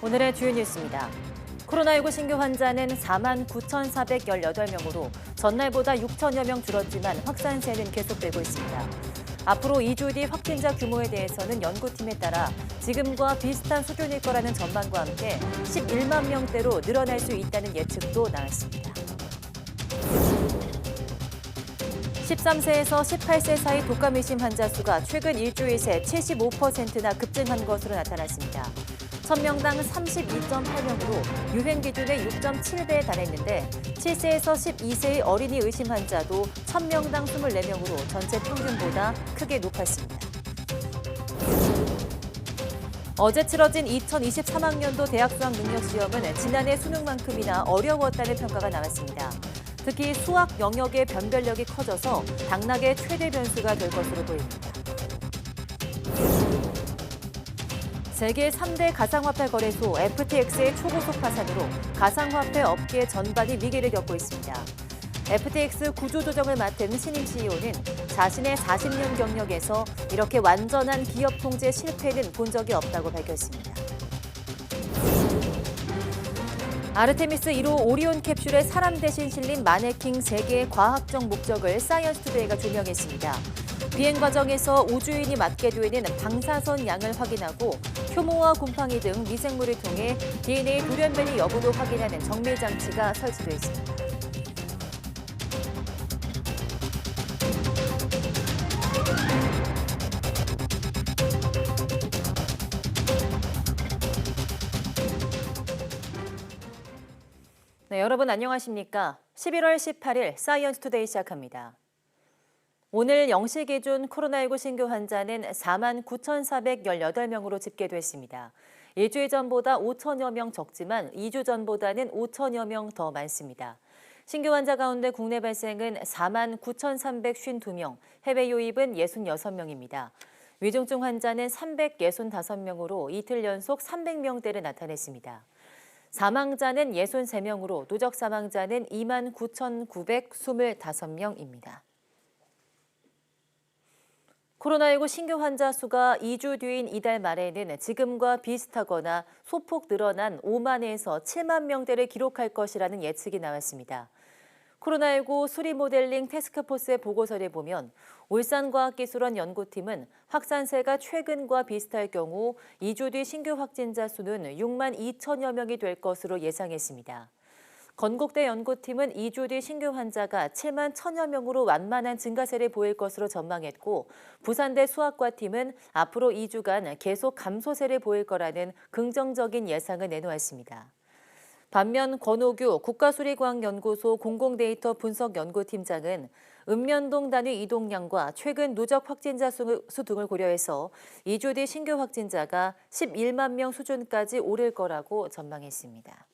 오늘의 주요 뉴스입니다. 코로나19 신규 환자는 49,418명으로 전날보다 6천여 명 줄었지만 확산세는 계속되고 있습니다. 앞으로 2주 뒤 확진자 규모에 대해서는 연구팀에 따라 지금과 비슷한 수준일 거라는 전망과 함께 11만 명대로 늘어날 수 있다는 예측도 나왔습니다. 13세에서 18세 사이 독감 의심 환자 수가 최근 일주일 새 75%나 급증한 것으로 나타났습니다. 1000명당 32.8명으로 유행 기준의 6.7배에 달했는데 7세에서 12세의 어린이 의심 환자도 1000명당 24명으로 전체 평균보다 크게 높았습니다. 어제 치러진 2023학년도 대학 수학 능력 시험은 지난해 수능만큼이나 어려웠다는 평가가 나왔습니다. 특히 수학 영역의 변별력이 커져서 당락의 최대 변수가 될 것으로 보입니다. 세계 3대 가상화폐 거래소 FTX의 초고속 파산으로 가상화폐 업계 전반이 위기를 겪고 있습니다. FTX 구조조정을 맡은 신임 CEO는 자신의 40년 경력에서 이렇게 완전한 기업 통제 실패는 본 적이 없다고 밝혔습니다. 아르테미스 1호 오리온 캡슐에 사람 대신 실린 마네킹 3개의 과학적 목적을 사이언스 투데이가 조명했습니다. 비행 과정에서 우주인이 맞게 되는 방사선 양을 확인하고 효모와 곰팡이 등 미생물을 통해 DNA 돌연변이 여부도 확인하는 정밀 장치가 설치되어 있습니다. 네, 여러분 안녕하십니까? 11월 18일 사이언스 투데이 시작합니다. 오늘 0시 기준 코로나19 신규 환자는 49,418명으로 집계됐습니다. 일주일 전보다 5천여 명 적지만 2주 전보다는 5천여 명 더 많습니다. 신규 환자 가운데 국내 발생은 49,352명, 해외 유입은 66명입니다. 위중증 환자는 365명으로 이틀 연속 300명대를 나타냈습니다. 사망자는 63명으로 누적 사망자는 29,925명입니다. 코로나19 신규 환자 수가 2주 뒤인 이달 말에는 지금과 비슷하거나 소폭 늘어난 5만에서 7만 명대를 기록할 것이라는 예측이 나왔습니다. 코로나19 수리 모델링 태스크포스의 보고서를 보면 울산과학기술원 연구팀은 확산세가 최근과 비슷할 경우 2주 뒤 신규 확진자 수는 6만 2천여 명이 될 것으로 예상했습니다. 건국대 연구팀은 2주 뒤 신규 환자가 7만 1천여 명으로 완만한 증가세를 보일 것으로 전망했고 부산대 수학과팀은 앞으로 2주간 계속 감소세를 보일 거라는 긍정적인 예상을 내놓았습니다. 반면 권오규 국가수리과학연구소 공공데이터 분석연구팀장은 읍면동 단위 이동량과 최근 누적 확진자 수 등을 고려해서 2주 뒤 신규 확진자가 11만 명 수준까지 오를 거라고 전망했습니다.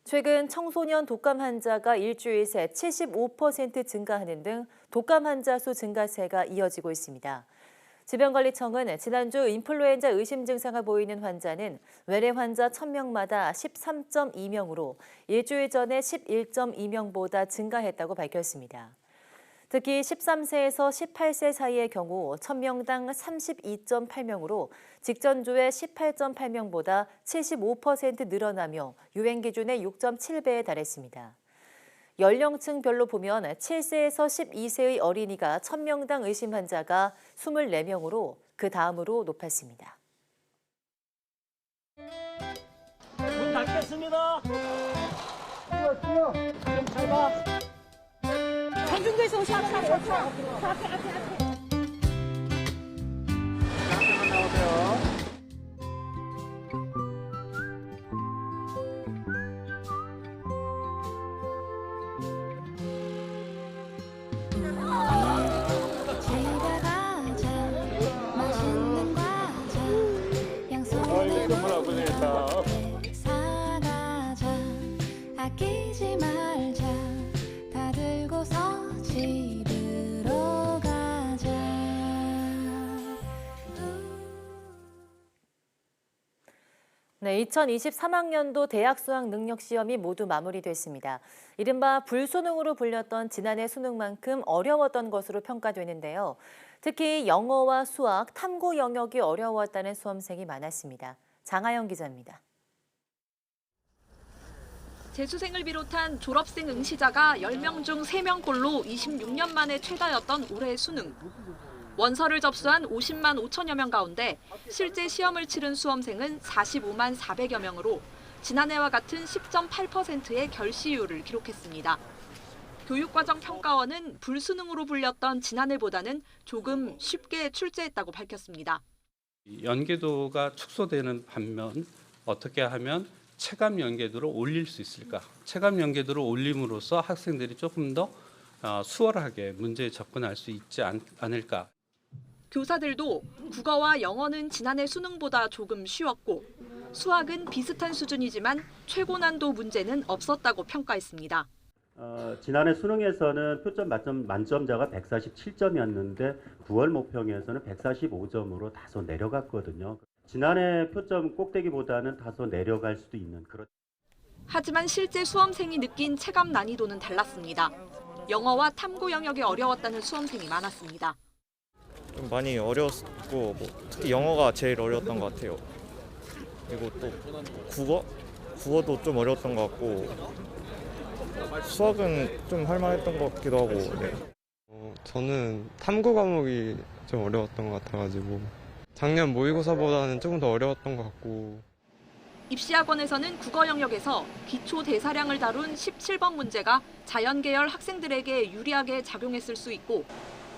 최근 청소년 독감 환자가 일주일 새 75% 증가하는 등 독감 환자 수 증가세가 이어지고 있습니다. 질병관리청은 지난주 인플루엔자 의심 증상을 보이는 환자는 외래 환자 1000명마다 13.2명으로 일주일 전에 11.2명보다 증가했다고 밝혔습니다. 특히 13세에서 18세 사이의 경우 1000명당 32.8명으로 직전주의 18.8명보다 75% 늘어나며 유행 기준의 6.7배에 달했습니다. 연령층별로 보면 7세에서 12세의 어린이가 1000명당 의심 환자가 24명으로 그 다음으로 높았습니다. 문 닫겠습니다. 뛰어. 좀 잘 봐. 정중도에서 오셔서 앞에. 앞에만 나오세요. 선물 보내겠다. 사가자 아끼지 말자 다 들고서 집으로 가자. 네, 2023학년도 대학 수학 능력 시험이 모두 마무리됐습니다. 이른바 불수능으로 불렸던 지난해 수능만큼 어려웠던 것으로 평가되는데요. 특히 영어와 수학, 탐구 영역이 어려웠다는 수험생이 많았습니다. 장하영 기자입니다. 재수생을 비롯한 졸업생 응시자가 10명 중 3명꼴로 26년 만에 최다였던 올해 수능. 원서를 접수한 50만 5천여 명 가운데 실제 시험을 치른 수험생은 45만 400여 명으로 지난해와 같은 10.8%의 결시율을 기록했습니다. 교육과정 평가원은 불수능으로 불렸던 지난해보다는 조금 쉽게 출제했다고 밝혔습니다. 연계도가 축소되는 반면 어떻게 하면 체감 연계도를 올릴 수 있을까? 체감 연계도를 올림으로써 학생들이 조금 더 수월하게 문제에 접근할 수 있지 않을까? 교사들도 국어와 영어는 지난해 수능보다 조금 쉬웠고 수학은 비슷한 수준이지만 최고 난도 문제는 없었다고 평가했습니다. 지난해 수능에서는 표점 만점자가 147점이었는데 9월 모평에서는 145점으로 다소 내려갔거든요. 지난해 표점 꼭대기보다는 다소 내려갈 수도 있는 그런. 하지만 실제 수험생이 느낀 체감 난이도는 달랐습니다. 영어와 탐구 영역이 어려웠다는 수험생이 많았습니다. 좀 많이 어려웠고 특히 영어가 제일 어려웠던 것 같아요. 그리고 또 국어도 좀 어려웠던 것 같고 수학은 좀 할만했던 것 같기도 하고. 네. 저는 탐구 과목이 좀 어려웠던 것 같아가지고 작년 모의고사보다는 조금 더 어려웠던 것 같고. 입시학원에서는 국어 영역에서 기초 대사량을 다룬 17번 문제가 자연계열 학생들에게 유리하게 작용했을 수 있고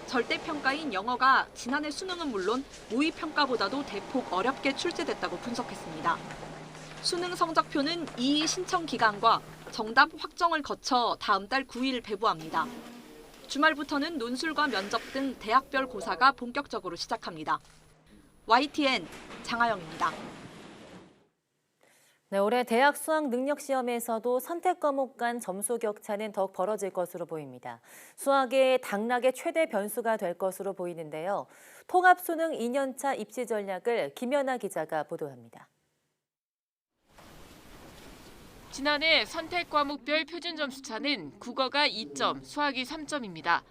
절대평가인 영어가 지난해 수능은 물론 모의평가보다도 대폭 어렵게 출제됐다고 분석했습니다. 수능 성적표는 이의 신청 기간과 정답 확정을 거쳐 다음 달 9일 배부합니다. 주말부터는 논술과 면접 등 대학별 고사가 본격적으로 시작합니다. YTN 장하영입니다. 네, 올해 대학 수학 능력 시험에서도 선택 과목 간 점수 격차는 더욱 벌어질 것으로 보입니다. 수학의 당락의 최대 변수가 될 것으로 보이는데요. 통합수능 2년차 입시 전략을 김연아 기자가 보도합니다. 지난해 선택 과목별 표준 점수 차는 국어가 2점, 수학이 3점입니다.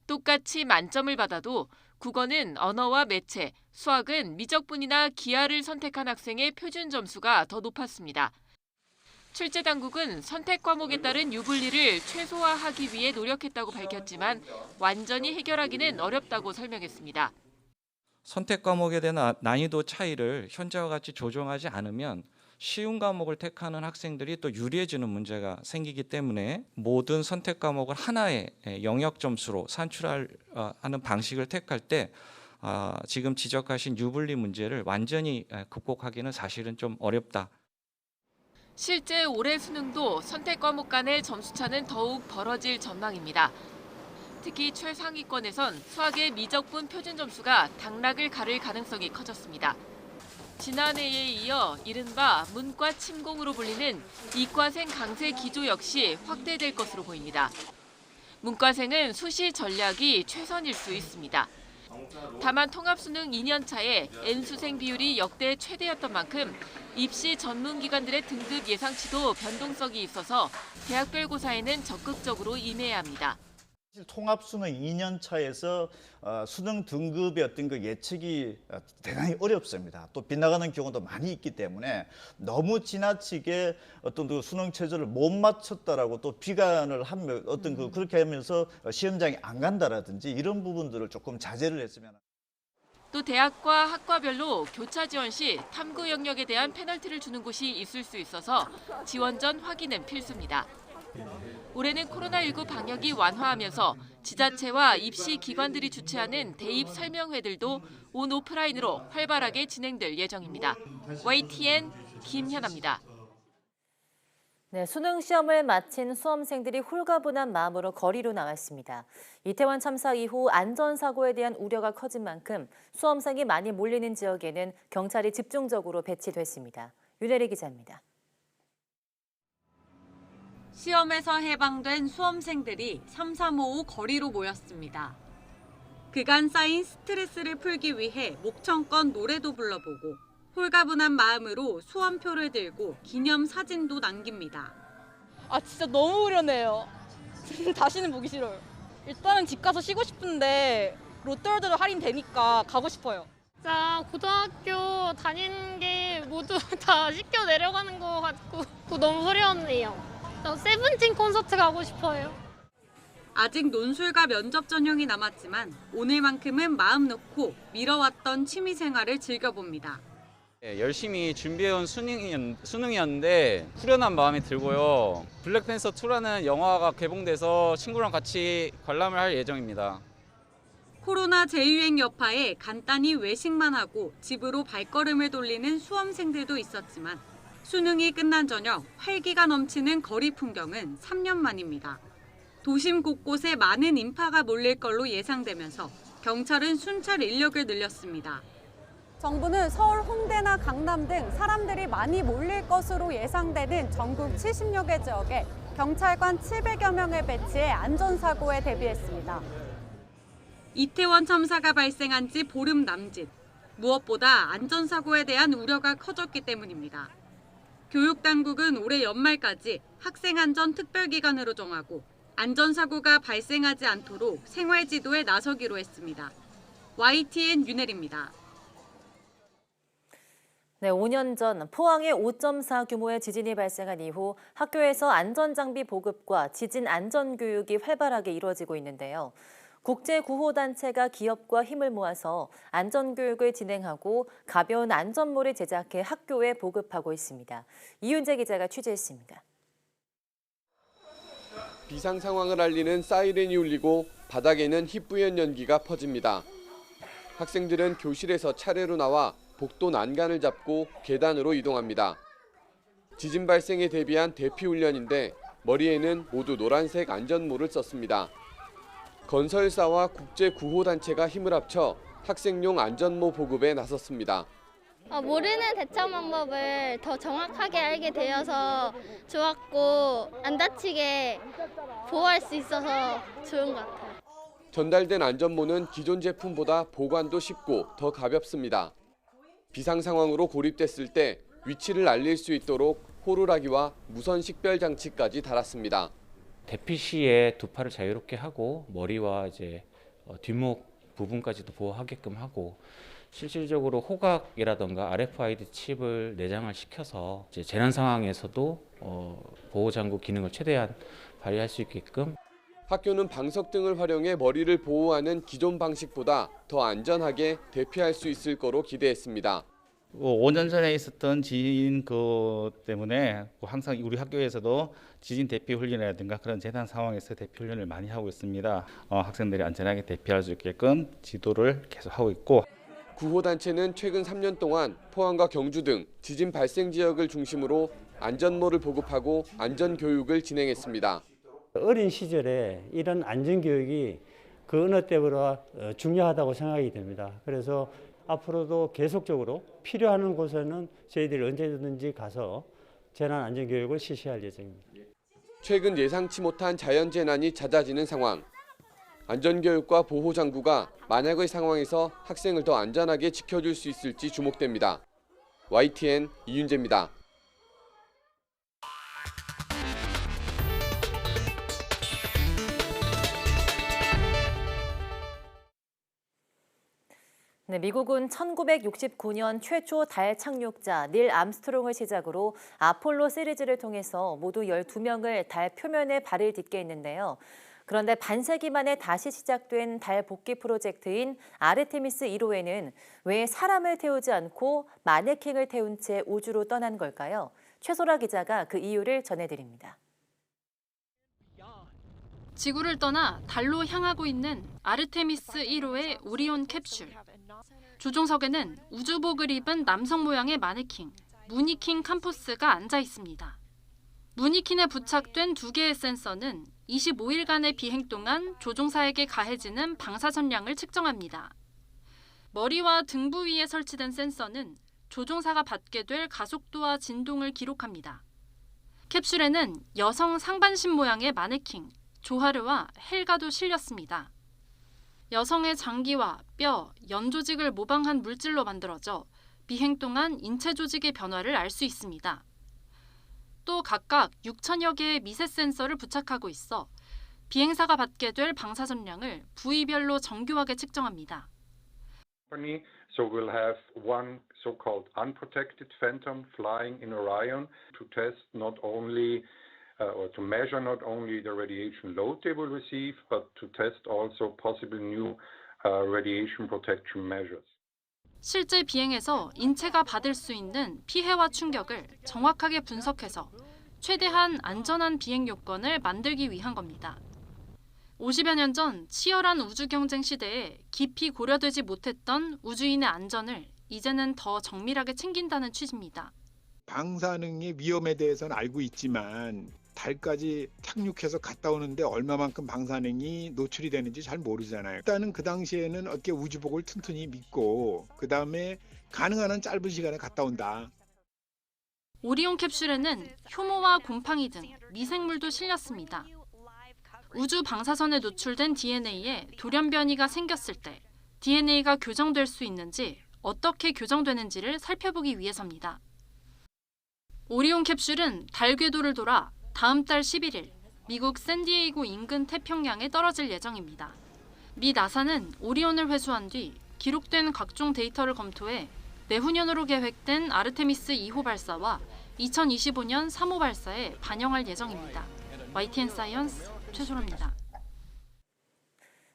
똑같이 만점을 받아도 국어는 언어와 매체, 수학은 미적분이나 기하를 선택한 학생의 표준 점수가 더 높았습니다. 출제 당국은 선택 과목에 따른 유불리를 최소화하기 위해 노력했다고 밝혔지만 완전히 해결하기는 어렵다고 설명했습니다. 선택 과목에 대한 난이도 차이를 현재와 같이 조정하지 않으면 쉬운 과목을 택하는 학생들이 또 유리해지는 문제가 생기기 때문에 모든 선택 과목을 하나의 영역 점수로 산출하는 방식을 택할 때 지금 지적하신 유불리 문제를 완전히 극복하기는 사실은 좀 어렵다. 실제 올해 수능도 선택 과목 간의 점수 차는 더욱 벌어질 전망입니다. 특히 최상위권에선 수학의 미적분 표준 점수가 당락을 가를 가능성이 커졌습니다. 지난해에 이어 이른바 문과 침공으로 불리는 이과생 강세 기조 역시 확대될 것으로 보입니다. 문과생은 수시 전략이 최선일 수 있습니다. 다만 통합수능 2년차에 N수생 비율이 역대 최대였던 만큼 입시 전문기관들의 등급 예상치도 변동성이 있어서 대학별 고사에는 적극적으로 임해야 합니다. 통합수능 2년차에서 수능 등급의 어떤 그 예측이 대단히 어렵습니다. 또 빗나가는 경우도 많이 있기 때문에 너무 지나치게 어떤 그 수능 체제를 못 맞췄다라고 또 비관을 하면 어떤 그렇게 하면서 시험장에 안 간다라든지 이런 부분들을 조금 자제를 했으면. 또 대학과 학과별로 교차 지원 시 탐구 영역에 대한 페널티를 주는 곳이 있을 수 있어서 지원 전 확인은 필수입니다. 올해는 코로나19 방역이 완화하면서 지자체와 입시 기관들이 주최하는 대입 설명회들도 온 오프라인으로 활발하게 진행될 예정입니다. YTN 김현아입니다. 네, 수능 시험을 마친 수험생들이 홀가분한 마음으로 거리로 나왔습니다. 이태원 참사 이후 안전사고에 대한 우려가 커진 만큼 수험생이 많이 몰리는 지역에는 경찰이 집중적으로 배치됐습니다. 윤혜리 기자입니다. 시험에서 해방된 수험생들이 삼삼오오 거리로 모였습니다. 그간 쌓인 스트레스를 풀기 위해 목청껏 노래도 불러보고 홀가분한 마음으로 수험표를 들고 기념 사진도 남깁니다. 진짜 너무 후련해요. 다시는 보기 싫어요. 일단은 집 가서 쉬고 싶은데 롯데월드도 할인되니까 가고 싶어요. 진짜 고등학교 다니는 게 모두 다 씻겨 내려가는 것 같고 그거 너무 후련해요. 저 세븐틴 콘서트 가고 싶어요. 아직 논술과 면접 전형이 남았지만 오늘만큼은 마음 놓고 미뤄왔던 취미 생활을 즐겨봅니다. 열심히 준비해온 수능이었는데 후련한 마음이 들고요. 블랙팬서 2라는 영화가 개봉돼서 친구랑 같이 관람을 할 예정입니다. 코로나 재유행 여파에 간단히 외식만 하고 집으로 발걸음을 돌리는 수험생들도 있었지만 수능이 끝난 저녁 활기가 넘치는 거리 풍경은 3년 만입니다. 도심 곳곳에 많은 인파가 몰릴 걸로 예상되면서 경찰은 순찰 인력을 늘렸습니다. 정부는 서울 홍대나 강남 등 사람들이 많이 몰릴 것으로 예상되는 전국 70여 개 지역에 경찰관 700여 명을 배치해 안전사고에 대비했습니다. 이태원 참사가 발생한 지 보름 남짓. 무엇보다 안전사고에 대한 우려가 커졌기 때문입니다. 교육당국은 올해 연말까지 학생안전 특별기간으로 정하고 안전사고가 발생하지 않도록 생활지도에 나서기로 했습니다. YTN 윤혜리입니다. 네, 5년 전 포항에 5.4 규모의 지진이 발생한 이후 학교에서 안전장비 보급과 지진 안전교육이 활발하게 이루어지고 있는데요. 국제구호단체가 기업과 힘을 모아서 안전교육을 진행하고 가벼운 안전모를 제작해 학교에 보급하고 있습니다. 이윤재 기자가 취재했습니다. 비상 상황을 알리는 사이렌이 울리고 바닥에는 희뿌연 연기가 퍼집니다. 학생들은 교실에서 차례로 나와 복도 난간을 잡고 계단으로 이동합니다. 지진 발생에 대비한 대피 훈련인데 머리에는 모두 노란색 안전모를 썼습니다. 건설사와 국제구호단체가 힘을 합쳐 학생용 안전모 보급에 나섰습니다. 모르는 대처 방법을 더 정확하게 알게 되어서 좋았고 안 다치게 보호할 수 있어서 좋은 것 같아요. 전달된 안전모는 기존 제품보다 보관도 쉽고 더 가볍습니다. 비상 상황으로 고립됐을 때 위치를 알릴 수 있도록 호루라기와 무선 식별 장치까지 달았습니다. 대피 시에 두 팔을 자유롭게 하고 머리와 이제 뒷목 부분까지도 보호하게끔 하고 실질적으로 호각이라던가 RFID 칩을 내장을 시켜서 이제 재난 상황에서도 보호 장구 기능을 최대한 발휘할 수 있게끔. 학교는 방석 등을 활용해 머리를 보호하는 기존 방식보다 더 안전하게 대피할 수 있을 거로 기대했습니다. 5년 전에 있었던 지진 때문에 항상 우리 학교에서도 지진 대피 훈련이라든가 그런 재난 상황에서 대피 훈련을 많이 하고 있습니다. 학생들이 안전하게 대피할 수 있게끔 지도를 계속 하고 있고. 구호단체는 최근 3년 동안 포항과 경주 등 지진 발생 지역을 중심으로 안전모를 보급하고 안전교육을 진행했습니다. 어린 시절에 이런 안전교육이 그 어느 때보다 중요하다고 생각이 됩니다. 그래서 앞으로도 계속적으로 필요한 곳에는 저희들이 언제든지 가서 재난안전교육을 실시할 예정입니다. 최근 예상치 못한 자연재난이 잦아지는 상황. 안전교육과 보호장구가 만약의 상황에서 학생을 더 안전하게 지켜줄 수 있을지 주목됩니다. YTN 이윤재입니다. 네, 미국은 1969년 최초 달 착륙자 닐 암스트롱을 시작으로 아폴로 시리즈를 통해서 모두 12명을 달 표면에 발을 딛게 했는데요. 그런데 반세기 만에 다시 시작된 달 복귀 프로젝트인 아르테미스 1호에는 왜 사람을 태우지 않고 마네킹을 태운 채 우주로 떠난 걸까요? 최소라 기자가 그 이유를 전해드립니다. 지구를 떠나 달로 향하고 있는 아르테미스 1호의 오리온 캡슐. 조종석에는 우주복을 입은 남성 모양의 마네킹, 무니킨 캄포스가 앉아 있습니다. 무니킨에 부착된 2개의 센서는 25일간의 비행 동안 조종사에게 가해지는 방사선량을 측정합니다. 머리와 등부 위에 설치된 센서는 조종사가 받게 될 가속도와 진동을 기록합니다. 캡슐에는 여성 상반신 모양의 마네킹, 조하르와 헬가도 실렸습니다. 여성의 장기와 뼈, 연 조직을 모방한 물질로 만들어져 비행 동안 인체 조직의 변화를 알 수 있습니다. 또 각각 6천여 개의 미세 센서를 부착하고 있어 비행사가 받게 될 방사선량을 부위별로 정교하게 측정합니다. So we'll have one so-called unprotected phantom flying in Orion to test not only or to measure not only the radiation load they will receive, but to test also possible new radiation protection measures. 실제 비행에서 인체가 받을 수 있는 피해와 충격을 정확하게 분석해서 최대한 안전한 비행 요건을 만들기 위한 겁니다. 50여 년 전 치열한 우주 경쟁 시대에 깊이 고려되지 못했던 우주인의 안전을 이제는 더 정밀하게 챙긴다는 취지입니다. 방사능의 위험에 대해서는 알고 있지만 달까지 착륙해서 갔다 오는데 얼마만큼 방사능이 노출이 되는지 잘 모르잖아요. 일단은 그 당시에는 어깨 우주복을 튼튼히 믿고 그 다음에 가능한 한 짧은 시간에 갔다 온다. 오리온 캡슐에는 효모와 곰팡이 등 미생물도 실렸습니다. 우주 방사선에 노출된 DNA에 돌연 변이가 생겼을 때 DNA가 교정될 수 있는지 어떻게 교정되는지를 살펴보기 위해서입니다. 오리온 캡슐은 달 궤도를 돌아 다음 달 11일 미국 샌디에이고 인근 태평양에 떨어질 예정입니다. 미 나사는 오리온을 회수한 뒤 기록된 각종 데이터를 검토해 내후년으로 계획된 아르테미스 2호 발사와 2025년 3호 발사에 반영할 예정입니다. YTN 사이언스 최소로입니다.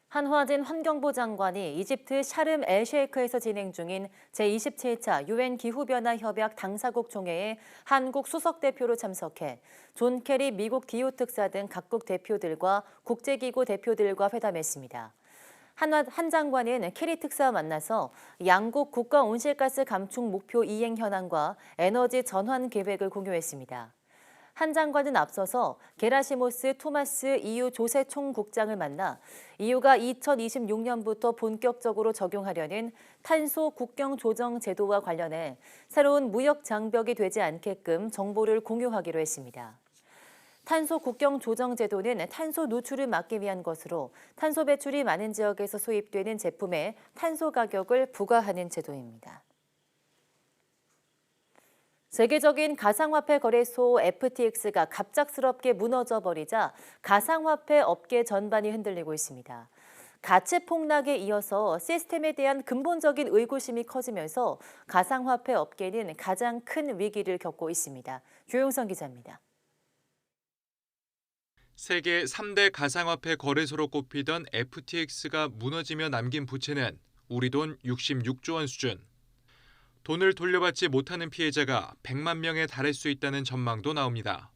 한화진 환경부 장관이 이집트 샤름 엘셰이크에서 진행 중인 제27차 UN 기후변화 협약 당사국 총회에 한국 수석 대표로 참석해 존 케리 미국 기후 특사 등 각국 대표들과 국제기구 대표들과 회담했습니다. 한 장관은 케리 특사와 만나서 양국 국가 온실가스 감축 목표 이행 현황과 에너지 전환 계획을 공유했습니다. 한 장관은 앞서서 게라시모스 토마스 EU 조세 총국장을 만나 EU가 2026년부터 본격적으로 적용하려는 탄소 국경 조정 제도와 관련해 새로운 무역 장벽이 되지 않게끔 정보를 공유하기로 했습니다. 탄소 국경 조정 제도는 탄소 누출을 막기 위한 것으로 탄소 배출이 많은 지역에서 수입되는 제품에 탄소 가격을 부과하는 제도입니다. 세계적인 가상화폐 거래소 FTX가 갑작스럽게 무너져버리자 가상화폐 업계 전반이 흔들리고 있습니다. 가치 폭락에 이어서 시스템에 대한 근본적인 의구심이 커지면서 가상화폐 업계는 가장 큰 위기를 겪고 있습니다. 조용선 기자입니다. 세계 3대 가상화폐 거래소로 꼽히던 FTX가 무너지며 남긴 부채는 우리 돈 66조 원 수준. 돈을 돌려받지 못하는 피해자가 100만 명에 달할 수 있다는 전망도 나옵니다.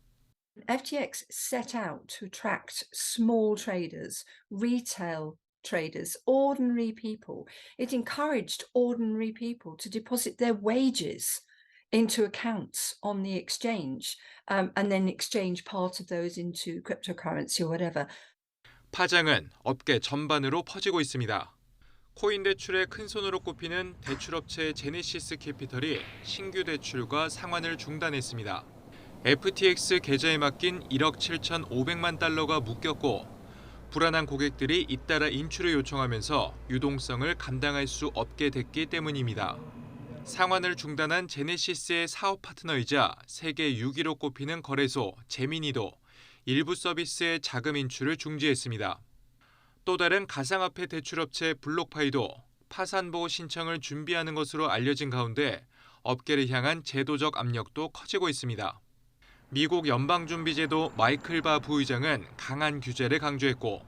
FTX set out to attract small traders, retail traders, ordinary people. It encouraged ordinary people to deposit their wages into accounts on the exchange and then exchange part of those into cryptocurrency or whatever. 파장은 업계 전반으로 퍼지고 있습니다. 코인 대출의 큰손으로 꼽히는 대출업체 제네시스 캐피털이 신규 대출과 상환을 중단했습니다. FTX 계좌에 맡긴 1억 7,500만 달러가 묶였고 불안한 고객들이 잇따라 인출을 요청하면서 유동성을 감당할 수 없게 됐기 때문입니다. 상환을 중단한 제네시스의 사업 파트너이자 세계 6위로 꼽히는 거래소 제미니도 일부 서비스의 자금 인출을 중지했습니다. 또 다른 가상화폐 대출업체 블록파이도 파산 보호 신청을 준비하는 것으로 알려진 가운데 업계를 향한 제도적 압력도 커지고 있습니다. 미국 연방준비제도 마이클 바 부의장은 강한 규제를 강조했고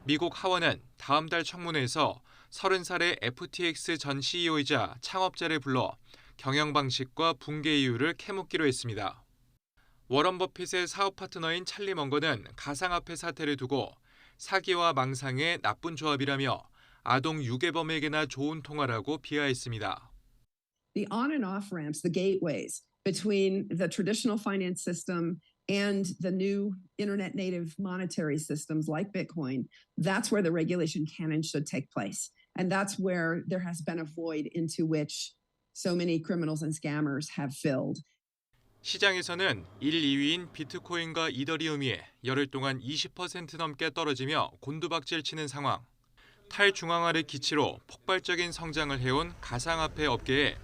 미국 하원은 다음 달 청문회에서 30살의 FTX 전 CEO이자 창업자를 불러 경영 방식과 붕괴 이유를 캐묻기로 했습니다. 워런 버핏의 사업 파트너인 찰리 먼거는 가상화폐 사태를 두고 사기와 망상의 나쁜 조합이라며 아동 유괴범에게나 좋은 통화라고 비하했습니다. The on and off ramps, the gateways between the traditional finance system and the new internet native monetary systems like Bitcoin, that's where the regulation can and should take place. And that's where there has been a void into which so many criminals and scammers have filled. 시장에서는 1, 2위인 비트코인과 이더리움이 열흘 동안 20% 넘게 떨어지며 곤두박질 치는 상황. 탈중앙화를 기치로 폭발적인 성장을 해온 가상화폐 업계에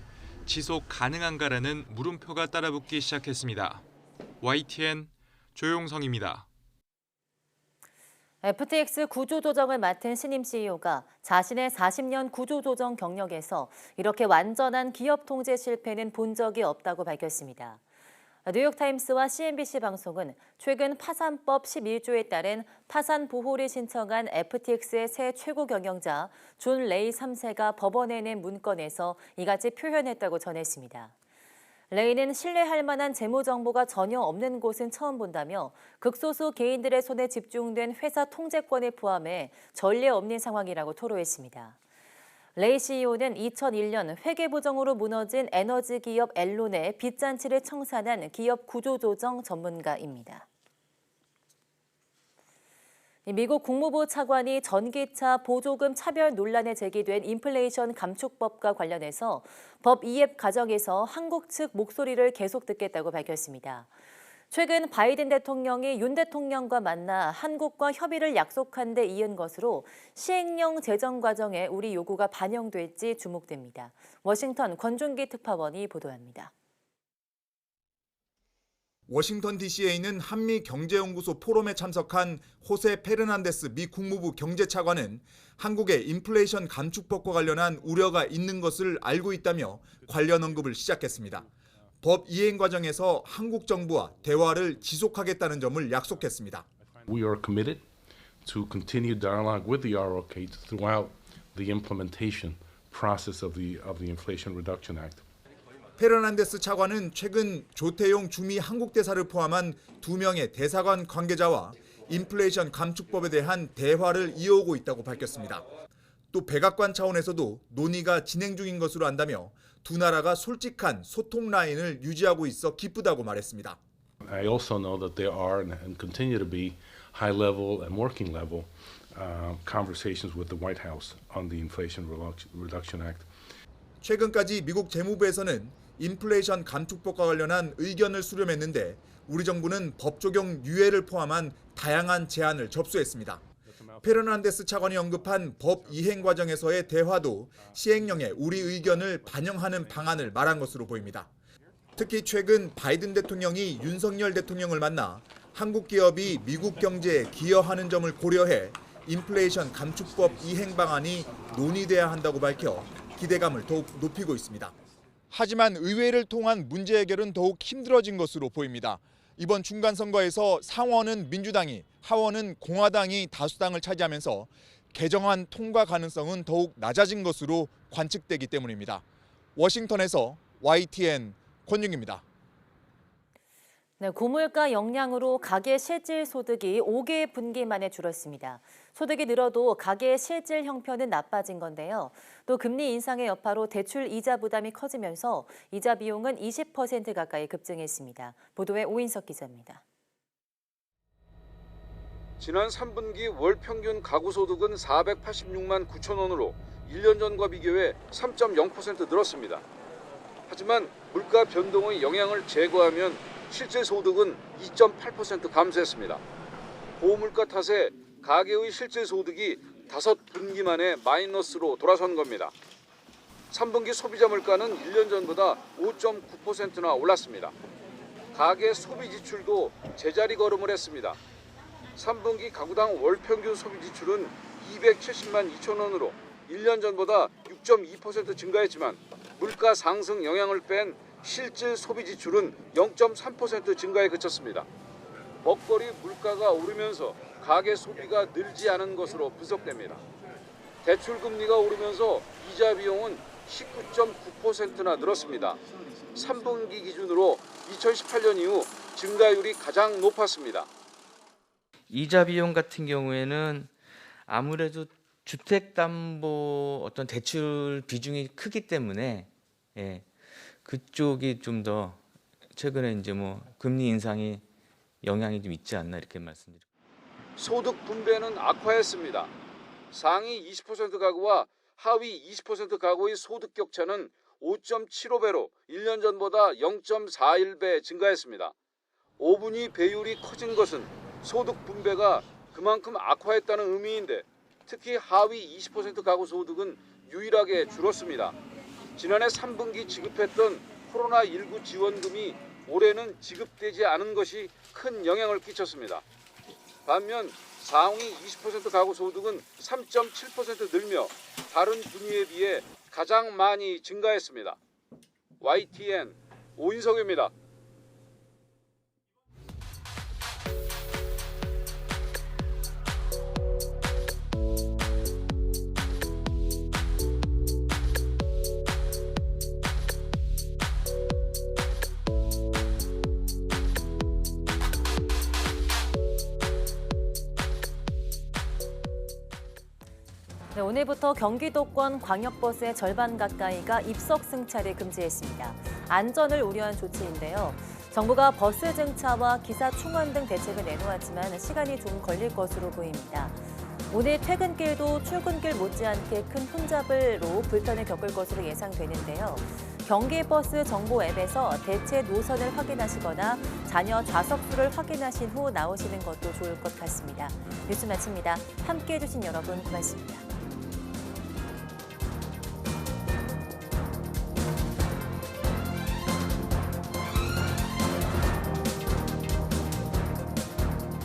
지속 가능한가라는 물음표가 따라붙기 시작했습니다. YTN 조용성입니다. FTX 구조조정을 맡은 신임 CEO가 자신의 40년 구조조정 경력에서 이렇게 완전한 기업 통제 실패는 본 적이 없다고 밝혔습니다. 뉴욕타임스와 CNBC 방송은 최근 파산법 11조에 따른 파산 보호를 신청한 FTX의 새 최고 경영자 존 레이 3세가 법원에 낸 문건에서 이같이 표현했다고 전했습니다. 레이는 신뢰할 만한 재무 정보가 전혀 없는 곳은 처음 본다며 극소수 개인들의 손에 집중된 회사 통제권을 포함해 전례 없는 상황이라고 토로했습니다. 레이 CEO는 2001년 회계부정으로 무너진 에너지 기업 앨론의 빚잔치를 청산한 기업 구조조정 전문가입니다. 미국 국무부 차관이 전기차 보조금 차별 논란에 제기된 인플레이션 감축법과 관련해서 법 이앱 과정에서 한국 측 목소리를 계속 듣겠다고 밝혔습니다. 최근 바이든 대통령이 윤 대통령과 만나 한국과 협의를 약속한 데 이은 것으로 시행령 제정 과정에 우리 요구가 반영될지 주목됩니다. 워싱턴 권준기 특파원이 보도합니다. 워싱턴 DC에 있는 한미경제연구소 포럼에 참석한 호세 페르난데스 미 국무부 경제차관은 한국의 인플레이션 감축법과 관련한 우려가 있는 것을 알고 있다며 관련 언급을 시작했습니다. 법 이행 과정에서 한국 정부와 대화를 지속하겠다는 점을 약속했습니다. We are committed to continue dialogue with the ROK throughout the implementation process of the Inflation Reduction Act. 페르난데스 차관은 최근 조태용 주미 한국 대사를 포함한 2명의 대사관 관계자와 인플레이션 감축법에 대한 대화를 이어오고 있다고 밝혔습니다. 또 백악관 차원에서도 논의가 진행 중인 것으로 안다며 두 나라가 솔직한 소통 라인을 유지하고 있어 기쁘다고 말했습니다. I also know that there are and continue to be high level and working level conversations with the White House on the Inflation Reduction Act. 최근까지 미국 재무부에서는 인플레이션 감축법과 관련한 의견을 수렴했는데 우리 정부는 법 적용 유예를 포함한 다양한 제안을 접수했습니다. 페르난데스 차관이 언급한 법 이행 과정에서의 대화도 시행령에 우리 의견을 반영하는 방안을 말한 것으로 보입니다. 특히 최근 바이든 대통령이 윤석열 대통령을 만나 한국 기업이 미국 경제에 기여하는 점을 고려해 인플레이션 감축법 이행 방안이 논의돼야 한다고 밝혀 기대감을 더욱 높이고 있습니다. 하지만 의회를 통한 문제 해결은 더욱 힘들어진 것으로 보입니다. 이번 중간선거에서 상원은 민주당이, 하원은 공화당이 다수당을 차지하면서 개정안 통과 가능성은 더욱 낮아진 것으로 관측되기 때문입니다. 워싱턴에서 YTN 권윤기입니다. 네, 고물가 영향으로 가계 실질 소득이 5개 분기 만에 줄었습니다. 소득이 늘어도 가계 실질 형편은 나빠진 건데요. 또 금리 인상의 여파로 대출 이자 부담이 커지면서 이자 비용은 20% 가까이 급증했습니다. 보도에 오인석 기자입니다. 지난 3분기 월 평균 가구 소득은 486만 9천 원으로 1년 전과 비교해 3.0% 늘었습니다. 하지만 물가 변동의 영향을 제거하면 실제 소득은 2.8% 감소했습니다. 고물가 탓에 가계의 실제 소득이 5분기 만에 마이너스로 돌아선 겁니다. 3분기 소비자 물가는 1년 전보다 5.9%나 올랐습니다. 가계 소비 지출도 제자리 걸음을 했습니다. 3분기 가구당 월 평균 소비 지출은 270만 2천 원으로 1년 전보다 6.2% 증가했지만 물가 상승 영향을 뺀 실질 소비 지출은 0.3% 증가에 그쳤습니다. 먹거리 물가가 오르면서 가계 소비가 늘지 않은 것으로 분석됩니다. 대출 금리가 오르면서 이자 비용은 19.9%나 늘었습니다. 3분기 기준으로 2018년 이후 증가율이 가장 높았습니다. 이자 비용 같은 경우에는 아무래도 주택담보 어떤 대출 비중이 크기 때문에 그쪽이 좀 더 최근에 이제 뭐 금리 인상이 영향이 좀 있지 않나 이렇게 말씀드립니다. 소득 분배는 악화했습니다. 상위 20% 가구와 하위 20% 가구의 소득 격차는 5.75배로 1년 전보다 0.41배 증가했습니다. 5분위 배율이 커진 것은 소득 분배가 그만큼 악화했다는 의미인데 특히 하위 20% 가구 소득은 유일하게 줄었습니다. 지난해 3분기 지급했던 코로나19 지원금이 올해는 지급되지 않은 것이 큰 영향을 끼쳤습니다. 반면 상위 20% 가구 소득은 3.7% 늘며 다른 분위에 비해 가장 많이 증가했습니다. YTN 오인석입니다. 네, 오늘부터 경기도권 광역버스의 절반 가까이가 입석 승차를 금지했습니다. 안전을 우려한 조치인데요. 정부가 버스 증차와 기사 충원 등 대책을 내놓았지만 시간이 좀 걸릴 것으로 보입니다. 오늘 퇴근길도 출근길 못지않게 큰 혼잡으로 불편을 겪을 것으로 예상되는데요. 경기버스 정보 앱에서 대체 노선을 확인하시거나 자녀 좌석수를 확인하신 후 나오시는 것도 좋을 것 같습니다. 뉴스 마칩니다. 함께해 주신 여러분 고맙습니다.